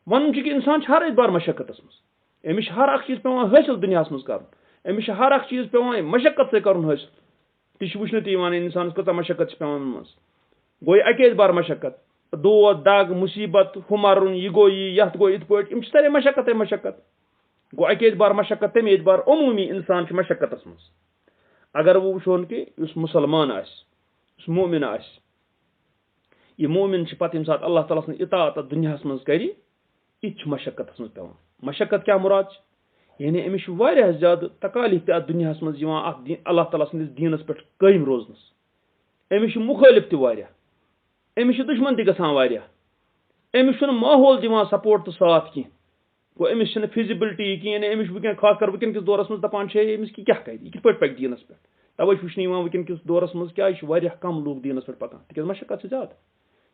وَنُن چھُ کہِ انسان چھُ ہر اعتبار مشقتس منٛز أمِس چھِ ہر اکھ چیٖز پیٚوان حٲصِل دُنیاہس منٛز کرُن أمِس چھِ ہر اکھ چیٖز پیٚوان مشقت سۭتۍ کرُن حٲصِل تہِ چھُ وٕچھنہٕ تہِ یِوان انسانس کۭژاہ مشقت چھِ پیٚوان منٛز گوٚو یہِ اَکے اعتبار مشقت دود دگ مُصیبت ہُہ مَرُن یہِ گوٚو یہِ یتھ گوٚو یِتھ پٲٹھۍ یِم چھِ سارے مشقتٕے مشقت گوٚو اَکے اعتبار مشقت تَمہِ اعتبار عموٗمی انسان چھُ مشقتس منٛز اگر وۄنۍ وٕچھون کہِ یُس مُسلمان آسہِ یُس مومِن آسہِ یہِ مومِن چھِ پتہٕ ییٚمہِ ساتہٕ اللہ تعالیٰ سٕنٛز اطاعت اتھ دُنیاہس منٛز کرِ یہِ تہِ چھُ مشقتس منٛز پیٚوان مشقت کیاہ مُراد چھِ یعنی أمِس چھُ واریاہ زیادٕ تکالیف تہِ اتھ دُنیاہس منٛز یِوان اتھ اللہ تعالیٰ سٕنٛدِس دیٖنس پٮ۪ٹھ قٲیِم روزنس أمِس چھُ مُخٲلف تہِ واریاہ أمِس چھِ دُشمن تہِ گژھان واریاہ أمِس چھُنہٕ ماحول دِوان سپورٹ تہٕ ساتھ کینٛہہ گوٚو أمِس چھنہٕ فِزِبلٹی کینٛہہ یعنی أمِس چھُ وٕنکیٚن خاص کر وٕنکیٚن کِس دورس منٛز دپان چھِ أمِس کیاہ کرِ یہِ کِتھ پٲٹھۍ پکہِ دیٖنس پٮ۪ٹھ تَوے چھُ وٕچھنہٕ یِوان وٕنکیٚن کِس دورس منٛز کیازِ چھِ واریاہ کم لوٗکھ دیٖنس پٮ۪ٹھ پکان تِکیازِ مشقت چھِ زیادٕ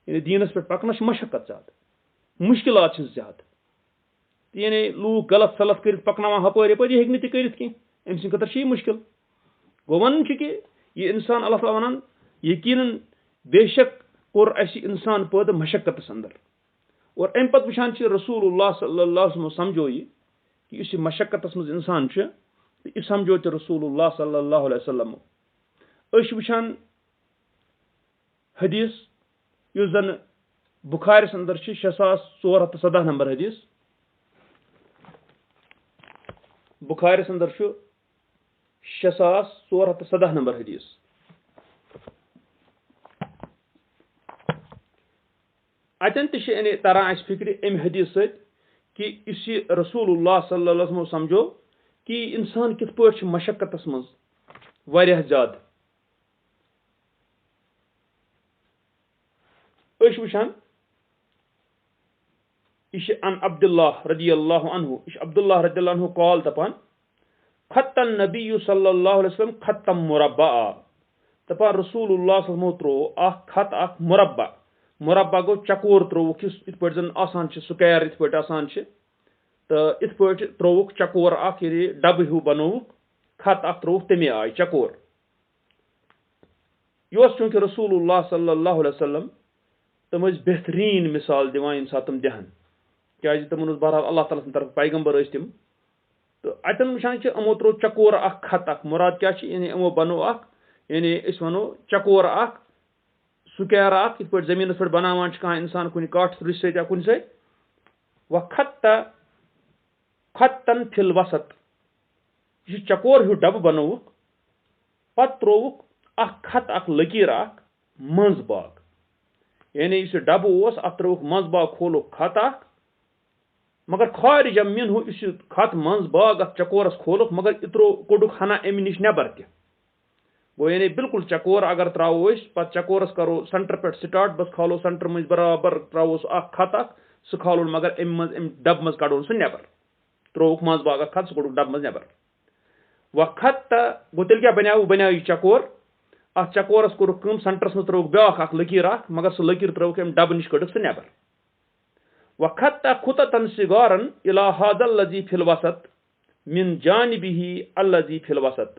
یعنی دیٖنس پٮ۪ٹھ پکنس چھِ مشقت زیادٕ مُشکلات چھِ زیادٕ यानी लूक गलत सलत कर पकनावान हपर यपर यह हेक् कर अम सद खतर मुश्किल गो वन कि यह इंसान अल्लाह ताला वनान यकीनन बेशक कोर अस इंसान पैदा मशक्कतस अंदर और अम पत वुचान रसूलुल्लाह सल्लल्लाहु अलैहि वसल्लम समझो कि इस मशक्कतस मज इंसान यह समझो तो रसूलुल्लाह सल्लल्लाहु अलैहि वसल्लम वुचान हदीस युस जन बुखारिस अंदर 6417 नंबर हदीस बुखारिस अंदर 6417 नंबर हदीस अतन ते तरान फिक्र अम हदीस सत कि इस रसूलुल्लाह सल्लल्लाहु अलैहि वसल्लम समझो कि इंसान कित पट मशक्कतस मज वारियाह ज्यादा वुचान यह अन अब्दुल्लाह रदियल्लाहु अन्हु यह अब्दुल्लाह रदियल्लाहु अन्हु कॉल दपान खत्तन नबी सल्लल्लाहु अलैहि वसल्लम खत्तम मुरब्बा दपान रसूलुल्लाह सल्लल्लाहु अलैहि वसल्लम त्रो खत मुरब्बा मुरब्बा गो चकोर त्रोवुक इत पे जन आसान स्क्वायर इत पे आसान तो इत पे त्रोवुक चकोर डब हूँ बनोवुक खत त्रोवुक तमे आय चकोर यह चूंकि रसूलुल्लाह सल्लल्लाहु अलैहि वसल्लम तम बेहतरीन मिसाल दिवान यम सात तम दहन क्या तमन बहरहाल अल्लाह ताला सद तरफ पैगम्बर तम तो अतन वुचान अमो त्रो चकोर खत मुराद क्या यानी अमो बनो यानी वनो चकोर स्क्वायर इत पे जमीन पे बनावान कह इंसान कुन काठ रिश या कुन व खत्तन फिल वसत यह चकोर हूँ डब बनोवुक पत त्रोवुक खत लकीर मंज बाग यानी इस डब त्रोवुक मंज बाग खोलुक खत मगर खारिज मिनहु इस खत मंज बाग चकोरस खोलुक मगर इत्रो कोडुक हना अमि निश नबर त गो यानी बिल्कुल चकोर अगर त्रो पत चकोरस करो सेंटर पे स्टार्ट बस खालो सेंटर मज बराबर त्रो खत सह खालो मगर अम डब मज कड़ोन सह नबर त्रोवुक मंज बाग खत सह कोडुक डब मज नबर व खत गो तेल क्या बना यह चकोर चकोरस कोरुक सेंटरस मज त्रोवुक ब्या लकीर मगर सह लकीर त्रोवुक अम डब निश कड़ुक सह नबर व खत खुततन सिगारन इला हादल लजी फिल वसत मिन जानिबिही अल्लजी फिल वसत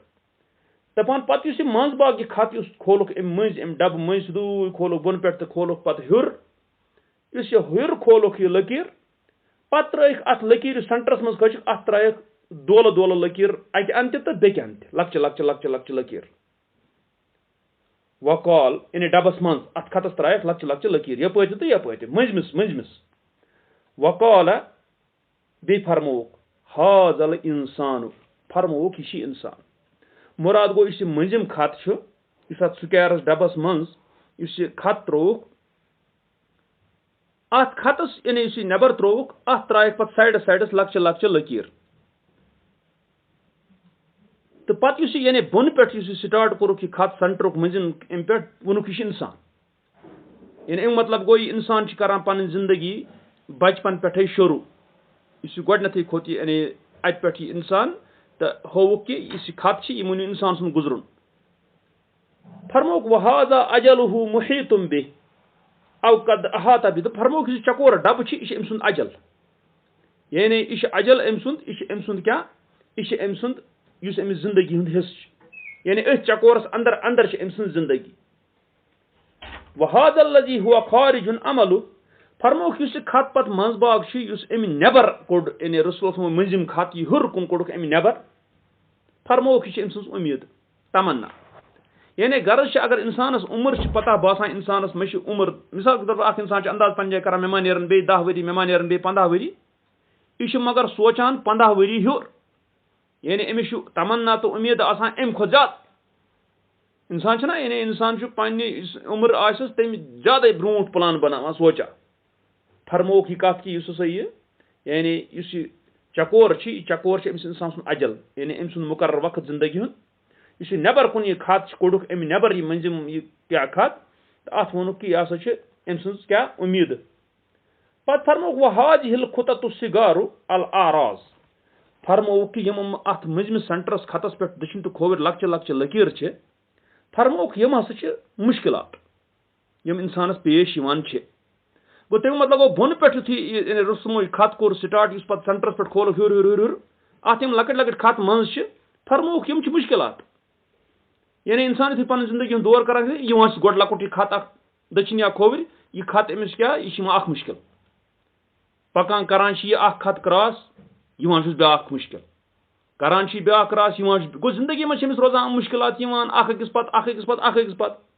दपान पत मंज बाग खत खोलुक अम डब मज सदू खोलुक बोन पे तो खोलुक पत हुर हुर खोलुक यह लकीर पत त्रक अत लकीर सेंटरस मज खच अत त्रक दोल दोल लकीर अक अन तो बेक अन लक्चि लक्चि लक्चि लक्चि लकीर वकाल यानी डबस मज अत खतस त्रक लक्चि लक्चि लकीर यप तो यप मंजमिस मंजमिस वकाल बे फरमोक हाजल इंसान फरमोक यह इंसान मुराद गो इस मंजिम खत इस स्क्वायरस डबस मज इस खत त्रोवुक अत खतस यानी इस नबर त्रोवुक अत त्रायक पत साइडस साइडस लक्चि लक्चि लकीर तो पत यानी बोन पे स्टार्ट कोरुक यह खत सेंटरुक मंजिम अम पे वनुक यह इंसान यानी अम मतलब गो यह इंसान करान पन जिंदगी बचपन पे शुरू इस गोडनथ खोत यानी अत पे इंसान तो होवुक कि इस खत यह इंसान सुन गुजरुन फरमोक वहाजा अजलहु मुहीतुम बि अव कद अहाता बि तो फरमोक यह चकोर डब यह अम सुन अजल यानी यह अजल अम सुन क्या यह अम सुन इस अमिस जिंदगी हुंद हिस्स यानी अथ चकोरस अंदर अंदर अम सुन जिंदगी वहादल लजी हुआ खारिजुन अमलु फरमोक इस खत पत मंज बाग अमि नबर कोड यानी रसूल मंजिम खत यह हुर कुन कोडुक अमि नबर फरमोक यह अम सुन उम्मीद तमन्ना यानी गर्ज अगर इंसानस उम्र पता बासान इंसानस मे उम्र मिसाल के तौर पर इंसान अंदाज पन जाए कर मे मा नेरन बे 10 वरी मे मा नेरन बे 15 वरी यह मगर सोचान 15 वरी हुर यानी अमिस तमन्ना तो उम्मीद आसान अम खुद ज्यादा इंसान ना यानी इंसान पन्ने उम्र आसस तम ज्यादा ब्रोट प्लान बनावान सोचा फरमोक यह कत कि यह यानी इस चकोर अमिस इंसान सुन अजल यानी अम सुन मुकर्रर वक्त जिंदगी हुंद इस नबर कुन यह खत कोडुक अमि नबर यह मंजिम यह क्या खत तो अत वोनुक कि यह अम सुन क्या उम्मीद पत फरमोक वहाजिल खुततु सिगारु अल आराज फरमोक कि यम अत मंजिम सेंटरस खतस पे दक्षिण तो खोवर लक्चि लक्चि लकीर फरमोक यम हसा मुश्किलात यम इंसानस पेश यवान گوٚو تَمیُک مطلب گوٚو بۄنہٕ پٮ۪ٹھ یُتھُے رسمٕے خط کوٚر سٹاٹ یُس پَتہٕ سٮ۪نٹرَس پٮ۪ٹھ کھولُکھ ہیوٚر اَتھ یِم لۄکٕٹۍ لۄکٕٹۍ خط منٛز چھِ فرمووُکھ یِم چھِ مُشکلات یعنی اِنسان یُتھُے پَنٕنۍ زندگی ہُنٛد دور کران چھِ یِوان چھُ گۄڈٕ لۄکُٹ یہِ خط اکھ دٔچھِنۍ یا کھووٕرۍ یہِ خط أمِس کیٛاہ یہِ چھِ یِوان اکھ مُشکِل پَکان کران چھِ یہِ اکھ خط کراس یِوان چھُس بیٛاکھ مُشکِل کران چھِ یہِ بیٛاکھ کراس یِوان چھُ گوٚو زندگی منٛز چھِ أمِس روزان مُشکلات یِوان اکھ أکِس پَتہٕ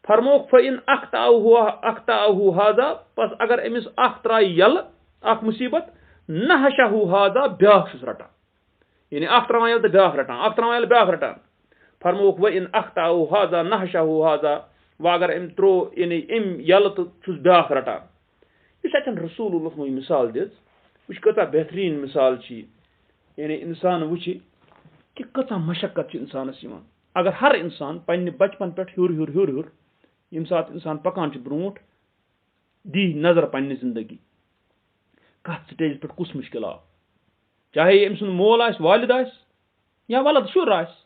فرمووُکھ فَإِن اَخْطَأَهُ هذا پس اگر أمِس اکھ ترٛایہِ یَلہٕ اکھ مُصیبت نَحَشَهُ هذا بیٛاکھ چھُس رَٹان یعنی اکھ ترٛاوان یَلہٕ تہٕ بیٛاکھ رَٹان اکھ ترٛاوان یَلہٕ بیٛاکھ رَٹان فرمووُکھ وَإِن اَخْطَأَهُ هذا نَحَشَهُ هذا وۄنۍ اگر أمۍ ترٛوو یعنی أمۍ یَلہٕ تہٕ چھُس بیٛاکھ رَٹان یُس اَتٮ۪ن رسول اللہ یہِ مِثال دِژ وٕچھ کۭژاہ بہتریٖن مِثال چھِ یعنی اِنسان وٕچھِ کہِ کۭژاہ مشقت چھِ اِنسانَس یِوان اگر ہر اِنسان پنٛنہِ بچپن پٮ۪ٹھ ہیوٚر ییٚمہِ ساتہٕ اِنسان پَکان چھُ برونٛٹھ دی نظر پنٛنہِ زندگی کَتھ سٹیجَس پٮ۪ٹھ کُس مُشکل آو چاہے أمۍ سُنٛد مول آسہِ والِد آسہِ یا وَلد شُر آسہِ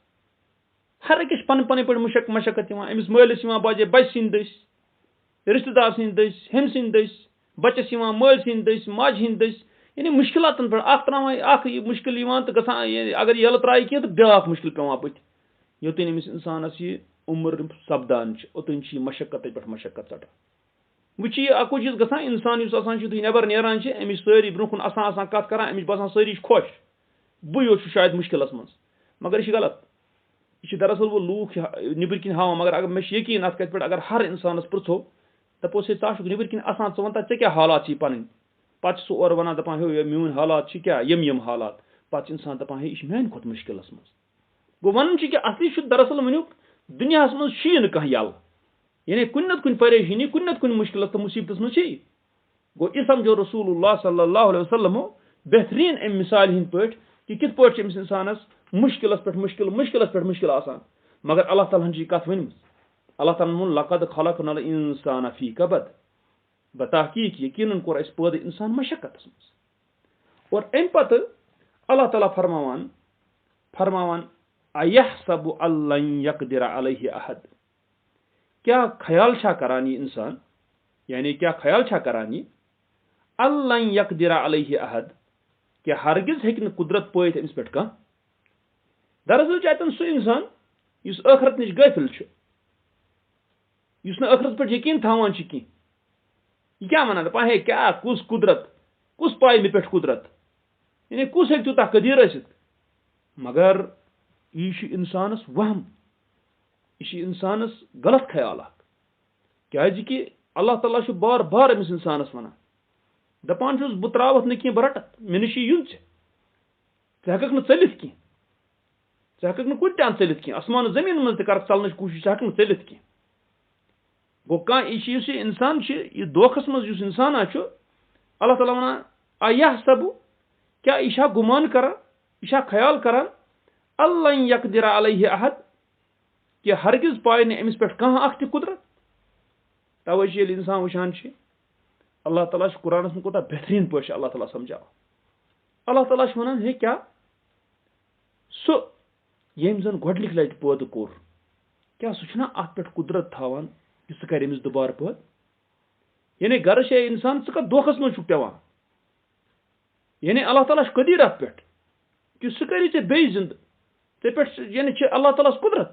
ہر أکِس چھِ پَنٕنۍ پٲٹھۍ مشقت یِوان أمِس مٲلِس یِوان باجے بچہِ سٕنٛدۍ دٔسۍ رِشتہٕ دار سٕنٛدۍ دٔسۍ ہیٚمہِ سٕنٛدۍ دٔسۍ بَچَس یِوان مٲلۍ سٕنٛدۍ دٔسۍ ماجہِ ہِنٛدۍ دٔسۍ یعنی مُشکلاتَن پٮ۪ٹھ اکھ ترٛاوان اکھ یہِ مُشکل یِوان تہٕ گژھان اگر یَلہٕ ترٛایہِ کینٛہہ تہٕ بیٛاکھ مُشکل پیٚوان بٕتھِ یوٚتانۍ أمِس اِنسانَس یہِ عُمر سَپدان چھِ اوٚتانۍ چھِ یہِ مشقتٕے پٮ۪ٹھ مشقت ژَٹان وۄنۍ چھِ یہِ اَکُے چیٖز گژھان اِنسان یُس آسان چھُ یُتھُے نٮ۪بر نیران چھِ أمِس سٲری برونٛہہ کُن آسان کَتھ کران أمِس چھِ باسان سٲری چھِ خۄش بٕے یوت چھُس شاید مُشکِلس منٛز مگر یہِ چھِ غلط یہِ چھِ دراصل وۄنۍ لوٗکھ نیٚبٕرۍ کِنۍ ہاوان مگر اگر مےٚ چھِ یقیٖن اَتھ کَتھِ پٮ۪ٹھ اگر ہر اِنسانَس پرٛژھو دَپوس ہے ژٕ چھُکھ نیٚبٕرۍ کِنۍ آسان ژٕ وَن تہٕ ژےٚ کیٛاہ حالات چھِ پَنٕنۍ پَتہٕ چھُ سُہ اورٕ وَنان دَپان ہے میٲنۍ حالات چھِ کیٛاہ یِم حالات پَتہٕ چھُ اِنسان دَپان ہے یہِ چھُ میانہِ کھۄتہٕ مُشکِلس منٛز گوٚو وَنُن چھُ کہِ اَصلی چھُ دراصل ؤنیُک دُنیاہَس منٛز چھُیی نہٕ کانٛہہ یَلہٕ یعنی کُنہِ نَتہٕ کُنہِ پریشٲنی کُنہِ نَتہٕ کُنہِ مُشکِلس تہٕ مُصیبتس منٛز چھِ گوٚو یہِ سَمجھو رسول اللہ صلی اللہ علیہ وسلمو بہتریٖن اَمہِ مِثالہِ ہِنٛدۍ پٲٹھۍ کہِ کِتھ پٲٹھۍ چھِ أمِس اِنسانَس مُشکِلس پٮ۪ٹھ مُشکِل آسان مگر اللہ تعالیٰ ہن چھِ یہِ کَتھ ؤنمٕژ اللہ تعالیٰ ہن ووٚن لقد خلقنا الانسان فی کبد بتحقیٖق یقیٖنن کوٚر اَسہِ پٲدٕ اِنسان مشقتس منٛز اور اَمہِ پتہٕ اللہ تعالیٰ فرماوان ایحسب ان لن یقدر علیہ احد کیٛاہ خیال چھا کران یہِ اِنسان یعنی کیٛاہ خیال چھا کران یہِ ان لن یقدر علیہ احد کہِ ہرگز ہیٚکہِ نہٕ قُدرت پٲیِتھ أمِس پٮ۪ٹھ کانٛہہ دراصل چھُ اَتٮ۪ن سُہ اِنسان یُس ٲخرت نِش غٲفِل چھُ یُس نہٕ ٲخرتس پٮ۪ٹھ یقیٖن تھاوان چھُ کینٛہہ یہِ کیٛاہ وَنان دَپان ہے کیٛاہ کُس قُدرت کُس پایہِ مےٚ پٮ۪ٹھ قُدرت یعنی کُس ہیٚکہِ تیوٗتاہ قدیٖر ٲسِتھ مگر یہِ چھُ اِنسانَس وَہم یہِ چھُ اِنسانَس غلط خیال اکھ کیٛازِ کہِ اللہ تعالیٰ چھُ بار بار أمِس اِنسانَس وَنان دَپان چھُس بہٕ ترٛاوَتھ نہٕ کینٛہہ بہٕ رَٹَتھ مےٚ نِش چھُ یُن ژٕ ہٮ۪کَکھ نہٕ ژٔلِتھ کینٛہہ ژٕ ہٮ۪کَکھ نہٕ کُنہِ تہِ اَندٕ ژٔلِتھ کینٛہہ آسمان زٔمیٖن منٛز تہِ کَرکھ ژَلنٕچ کوٗشِش ژٕ ہٮ۪کَکھ نہٕ ژٔلِتھ کینٛہہ گوٚو کانٛہہ یہِ چھُ یُس یہِ اِنسان چھُ یہِ دھوکھس منٛز یُس اِنسانا چھُ اللہ تعالیٰ وَنان ایحسب کیٛاہ یہِ چھا گُمان کران یہِ چھا خیال کران ان لن یقدر علیہ احد کہِ ہرگز پایہِ نہٕ أمِس پٮ۪ٹھ کانٛہہ اکھ تہِ قُدرت تَوے چھِ ییٚلہِ اِنسان وٕچھان چھِ اللہ تعالیٰ چھُ قرآنَس منٛز کوٗتاہ بہتریٖن پٲٹھۍ چھُ اللہ تعالیٰ سَمجھاوان اللہ تعالیٰ چھُ وَنان ہے کیٛاہ سُہ ییٚمۍ زَن گۄڈنِکۍ لَٹہِ پٲدٕ کوٚر کیٛاہ سُہ چھُنہ اَتھ پٮ۪ٹھ قُدرت تھاوان کہِ سُہ کَرِ أمِس دُبارٕ پٲدٕ یعنی غرض چھِ اِنسان ژٕ کَتھ دھوکھس منٛز چھُکھ پٮ۪وان یعنی اللہ تعالیٰ چھُ قدیٖر اَتھ پٮ۪ٹھ کہِ سُہ کَری ژےٚ بیٚیہِ زِندٕ ژےٚ پٮ۪ٹھ یعنی چھِ اللہ تعالیٰ ہس قُدرت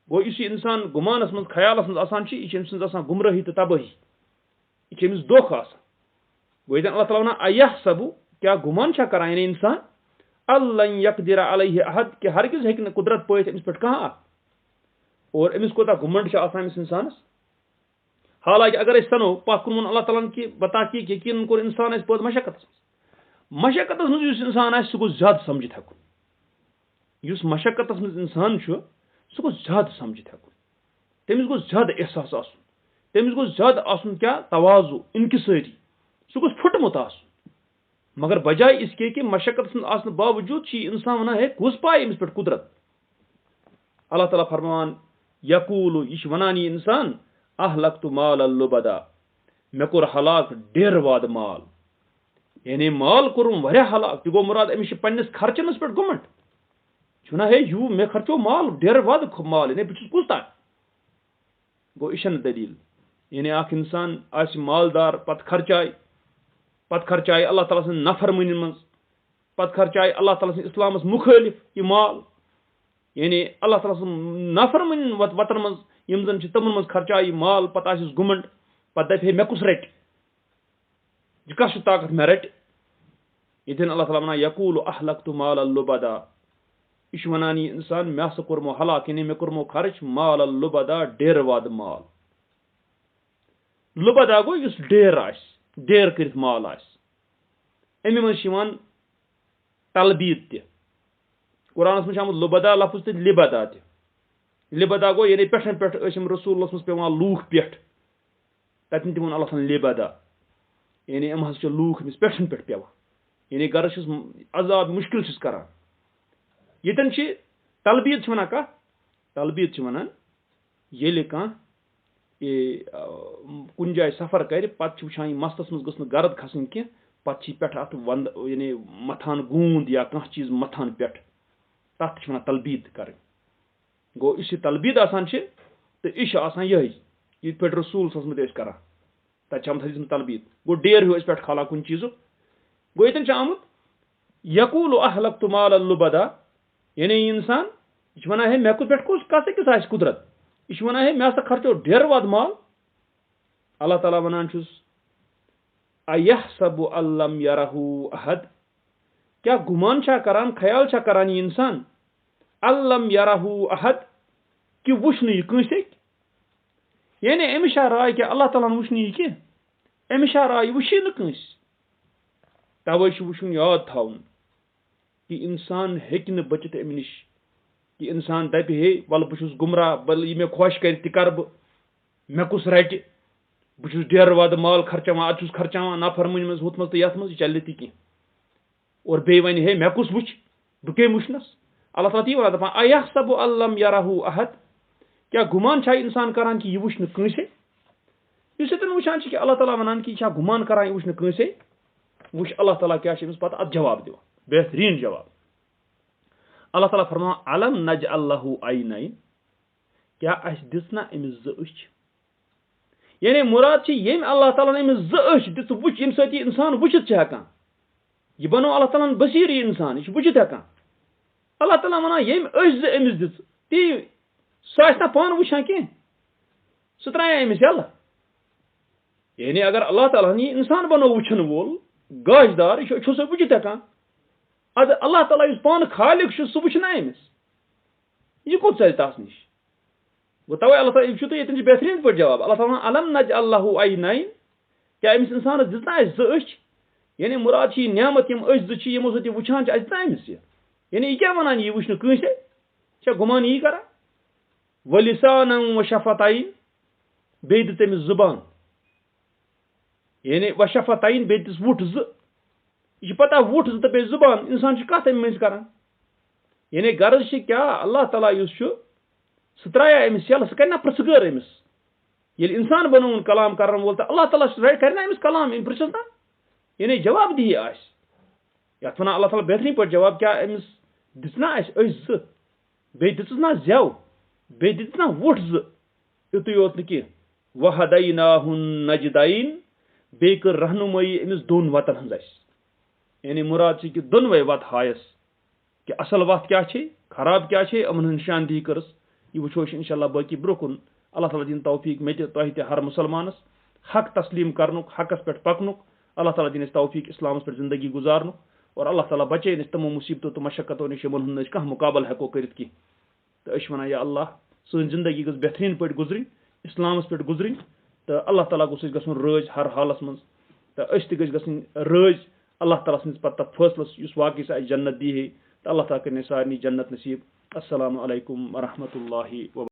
گوٚو یُس یہِ اِنسان گُمانَس منٛز خیالَس منٛز آسان چھِ یہِ چھِ أمۍ سٕنٛز آسان گُمرٲہی تہٕ تبٲہی یہِ چھِ أمِس دھوکہٕ آسان گوٚو ییٚتٮ۪ن اللہ تعالیٰ وَنان ایحسب کیٛاہ گُمان چھا کران یعنی اِنسان ان لن یقدر علیہ احد کہِ ہرگز ہیٚکہِ نہٕ قُدرت پٲیِتھ أمِس پٮ۪ٹھ کانٛہہ اکھ اور أمِس کوٗتاہ گُمنٛڈ چھُ آسان أمِس اِنسانَس حالانکہِ اگر أسۍ سَنو پَتھ کُن ووٚن اللہ تعالیٰ ہن کہِ بتحقیٖق یقیٖنن کوٚر اِنسان اَسہِ پٲدٕ مشقتس منٛز یُس اِنسان آسہِ سُہ گوٚژھ زیادٕ سَمجِتھ ہٮ۪کُن یُس مشقتس منٛز اِنسان چھُ سُہ گوٚژھ زیادٕ سَمجِتھ ہٮ۪کُن تٔمِس گوٚژھ زیادٕ احساس آسُن تٔمِس گوٚژھ زیادٕ آسُن کیٛاہ تواضوٗ اِنکِسٲری سُہ گوٚژھ پھُٹمُت آسُن مگر بجاے اِس کے کہِ مشقتس منٛز آسنہٕ باوجوٗد چھُ یہِ اِنسان وَنان ہے کُس پاے أمِس پٮ۪ٹھ قُدرت اللہ تعالیٰ فرماوان یقوٗلوٗ یہِ چھُ وَنان یہِ اِنسان اہلکتُ مالًا لُبدا مےٚ کوٚر ہلاک ڈیرٕ وادٕ مال یعنی مال کوٚرُم واریاہ ہلاک تہِ گوٚو مُراد أمِس چھِ پنٛنِس خرچنس پٮ۪ٹھ گُمنٛڈ چھُ وَنان ہے مےٚ خرچو مال ڈیرٕ وادٕ مال یعنی بہٕ چھُس کُس تانۍ گوٚو یہِ چھَنہٕ دٔلیٖل यानी अख इंसान आस मालदार पत खर्चाय अल्लाह ताला सं नफरमनी मज पत खर्चाय अल्लाह ताला सं इस्लामस मुखालिफ यह माल यानी अल्लाह ताला सं नफरमनी वतन मज यम जन तमन मज खर्चाय माल पत आसिस गुमंड पत दप मे कुस रट यह कस ताकत मे रट यन अल्लाह ताला वनान यकूल अहलक्तु माल लुबदा यह वनान यह इंसान मे हसा कोरमो हलाक यानी मे कोरमो खर्च माल लुबदा डेर वाद माल लुबदा गो यस डेर आस डेर कर माल आस अमे मज तलबीद त कुरानस मज आमुत लुबदा लफ्ज तो लिबदा त लिबदा गो यानी पेठन पे रसूलस मज पेवान लूख पे तथन तमोन अल्लाह ताला लिबदा यानी अम हज लूख अमिस पेठन पे पेवान यानी गरस अजाब मुश्किल करान यतन तलबीद वनान कह तलबीद वनान ये कह कुन जाए सफर कर पत वुचान मस्तस मज गस गर्द खसन कह पत पे अत वंद यानी मथान गूंद या कह चीज मथान पे तथ वन तलबीद कर गो इस तलबीद आसान तो यह ये पे रसूल ससमत करान तम तलबीद गो डेर हूँ पे खाला कुन चीज़ गो यन आमुत यकूल अहलक्तु माल लुबदा यानी इंसान यह वन है मे पे कस किस कुदरत यह वन है मे हसा खर्चो ढेर वाद माल अल्लाह ताला वनान अयहसबु अल्लम यरहु अहद क्या गुमान करान ख्याल करान यह इंसान अल्लम यरहु अहद कि वुच यह कंस यानी अमिश राय क्या अल्लाह ताला वुच यह कह अमिश राय वुच न कंस तवे वुचन याद थवन कि इंसान हेक न बचित अमि नश कि इंसान दप हे वल बहुस गुमराह बल यह मे खुश कर तह मे कुस रट बहुस डेर वाद माल खर्चावान अत खर्चावान नाफरमनी मज हुत मज तो यथ मज चल तह और बे वन हे मे कुस वुच बह कम वुचनस अल्लाह ताला ती वन दपान अयहसबु अल्लम यरहु अहद क्या गुमान इंसान करान कि यह वुच न कंस इस वुचान कि अल्लाह ताला वनान कि यह गुमान करान यह वुच न कंस वुच अल्लाह ताला क्या पत अत जवाब दिवान बेहतरीन जवाब अल्लाह ताला फरमान अलम नजअल लहु ऐनैन क्या अस दिस ना अमिस ज अछ यानी मुराद यम अल्लाह ताला अमिस ज अछ दिस वुच यम सत इंसान वुचित हेकान यह बनो अल्लाह ताला बसीर इंसान यह वुचित हेकान अल्लाह ताला वनान यम अछ ज अमिस दिस ती सह ना पान वुचान कह सह त्राया अमिस यल यानी अगर अल्लाह ताला यह इंसान बनो वुचन वोल गाशदार यह सह वुचित हेकान अद अल्लाह ताला पान खालिक सह वुचना अमिस यह कोत चल तस नश गो तवे अल्लाह ताला ये बेहतरीन पे जवाब अल्लाह ताला अलम नजअल लहु ऐनैन क्या अमिस इंसान दितना ज अछ यानी मुराद नियामत यम अछ ज यमो सत वुचान दितना अमिस यानी यह क्या वनान यह वुचन कंस गुमान यह करा वलिसानन व शफतैन बे दित अमिस जुबान यानी व शफतैन बे दिस वुट ज यह पता वुट ज तो जुबान इंसान कत अमि मज करान यानी गर्ज क्या अल्लाह ताला सह त्राया अमिस यल सह कर पृथगर अमिस ये इंसान बनोन कलाम कर वोल तो अल्लाह ताला कर अमिस कलाम इन पृछस ना यानी जवाब दी आस यथ वन अल्लाह ताला बेहतरीन पे जवाब क्या अमिस दितना अछ ज बे दिस ना जव बे दितना वुट ज युत योत न कह वहदैनाहुन नजदैन बे कर रहनुमाई अमिस दोन वतन हज यानी मुराद कि दोनवे वत हायस कि असल वत क्या खराब क्या अमन निशानदी करस यह वो इंशाल्लाह बाकी ब्रोकुन अल्लाह ताला दिन तौफीक मे तह हर मुसलमानस हक तस्लीम करनुक हकस पे पकनुक अल्लाह ताला दिन तौफीक इस्लामस पे जिंदगी गुजारनुक और अल्लाह ताला बचे तमो मुसीबतों तो मशक्कतों नश यमन कह मुकाबल हेको कर तो वन या अल्लाह सन जिंदगी गज बेहतरीन पे गुजर इस्लामस पे गुजर तो अल्लाह ताला गोस गन रज हर हालस मज तो गन रज अल्लाह ताला सन्स पत्ता फैसलस युस वाकई सह जन्नत दी है तो अल्लाह ताला कर सारनी जन्नत नसीब अस्सलामु अलैकुम व रहमतुल्लाहि व